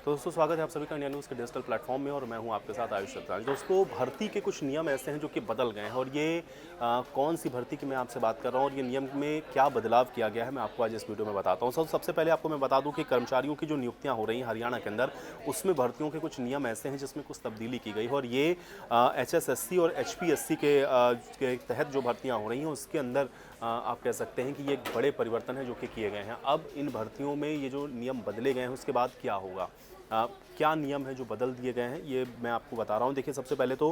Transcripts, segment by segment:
तो दोस्तों स्वागत है आप सभी का इंडिया न्यूज़ के डिजिटल प्लेटफॉर्म में और मैं हूं आपके साथ आयुष सत्ताज। दोस्तों भर्ती के कुछ नियम ऐसे हैं जो कि बदल गए हैं और ये कौन सी भर्ती की मैं आपसे बात कर रहा हूं और ये नियम में क्या बदलाव किया गया है मैं आपको आज इस वीडियो में बताता हूं। सबसे पहले आपको मैं बता दूं कि कर्मचारियों की जो नियुक्तियाँ हो रही हैं हरियाणा के अंदर उसमें भर्तियों के कुछ नियम ऐसे हैं जिसमें कुछ तब्दीली की गई है और ये HSSC और HPSC के तहत जो भर्तियाँ हो रही हैं उसके अंदर आप कह सकते हैं कि ये एक बड़े परिवर्तन है जो कि किए गए हैं। अब इन भर्तियों में ये जो नियम बदले गए हैं उसके बाद क्या होगा, क्या नियम है जो बदल दिए गए हैं ये मैं आपको बता रहा हूं। देखिए सबसे पहले तो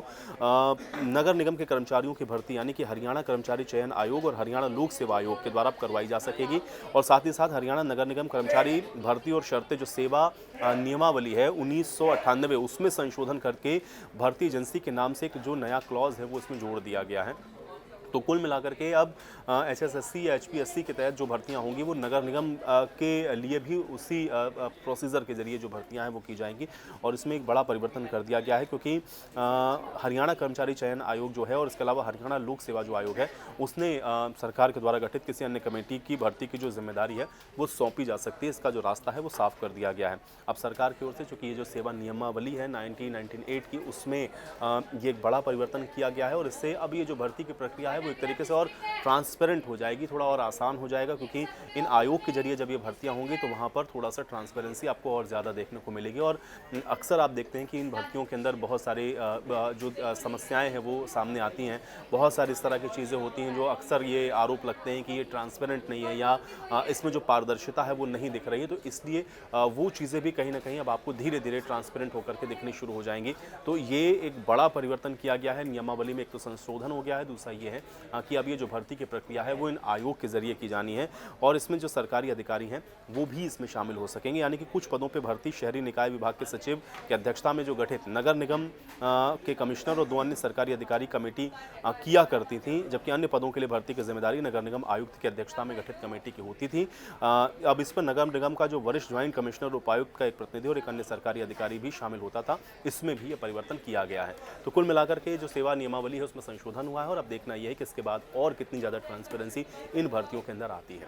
नगर निगम के कर्मचारियों की भर्ती यानी कि हरियाणा कर्मचारी चयन आयोग और हरियाणा लोक सेवा आयोग के द्वारा करवाई जा सकेगी और साथ ही साथ हरियाणा नगर निगम कर्मचारी भर्ती और शर्तें जो सेवा नियमावली है 1998 उसमें संशोधन करके भर्ती एजेंसी के नाम से एक जो नया क्लॉज है वो इसमें जोड़ दिया गया है। तो कुल मिलाकर के अब HSSC या HPSC के तहत जो भर्तियां होंगी वो नगर निगम के लिए भी उसी प्रोसीजर के जरिए जो भर्तियां हैं वो की जाएंगी और इसमें एक बड़ा परिवर्तन कर दिया गया है क्योंकि हरियाणा कर्मचारी चयन आयोग जो है और इसके अलावा हरियाणा लोक सेवा जो आयोग है उसने सरकार के द्वारा गठित किसी अन्य कमेटी की भर्ती की जो जिम्मेदारी है वो सौंपी जा सकती है। इसका जो रास्ता है वो साफ कर दिया गया है। अब सरकार की ओर से चूँकि ये जो सेवा नियमावली है 1998 की उसमें ये एक बड़ा परिवर्तन किया गया है और इससे अब ये जो भर्ती की प्रक्रिया है वो एक तरीके से और ट्रांसपेरेंट हो जाएगी, थोड़ा और आसान हो जाएगा क्योंकि इन आयोग के जरिए जब ये भर्तियां होंगी तो वहाँ पर थोड़ा सा ट्रांसपेरेंसी आपको और ज़्यादा देखने को मिलेगी। और अक्सर आप देखते हैं कि इन भर्तियों के अंदर बहुत सारे जो समस्याएं हैं वो सामने आती हैं, बहुत सारी इस तरह की चीज़ें होती हैं जो अक्सर ये आरोप लगते हैं कि ये ट्रांसपेरेंट नहीं है या इसमें जो पारदर्शिता है वो नहीं दिख रही है। तो इसलिए वो चीज़ें भी कहीं ना कहीं अब आपको धीरे धीरे ट्रांसपेरेंट होकर के दिखनी शुरू हो जाएंगी। तो ये एक बड़ा परिवर्तन किया गया है नियमावली में। एक तो संशोधन हो गया है, दूसरा ये है कि अब ये जो भर्ती की प्रक्रिया है वो इन आयोग के जरिए की जानी है और इसमें जो सरकारी अधिकारी हैं वो भी इसमें शामिल हो सकेंगे। यानी कि कुछ पदों पे भर्ती शहरी निकाय विभाग के सचिव की अध्यक्षता में जो गठित नगर निगम के कमिश्नर और 2 अन्य सरकारी अधिकारी कमेटी किया करती थी, जबकि अन्य पदों के लिए भर्ती की जिम्मेदारी नगर निगम आयुक्त की अध्यक्षता में गठित कमेटी की होती थी। अब इस पर नगर निगम का जो वरिष्ठ ज्वाइंट कमिश्नर उपायुक्त का एक प्रतिनिधि और एक अन्य सरकारी अधिकारी भी शामिल होता था। इसमें भी ये परिवर्तन किया गया है। तो कुल मिलाकर के जो सेवा नियमावली है उसमें संशोधन हुआ है और अब देखना यह है कि इसके बाद और कितनी ज़्यादा ट्रांसपेरेंसी इन भर्तियों के अंदर आती है।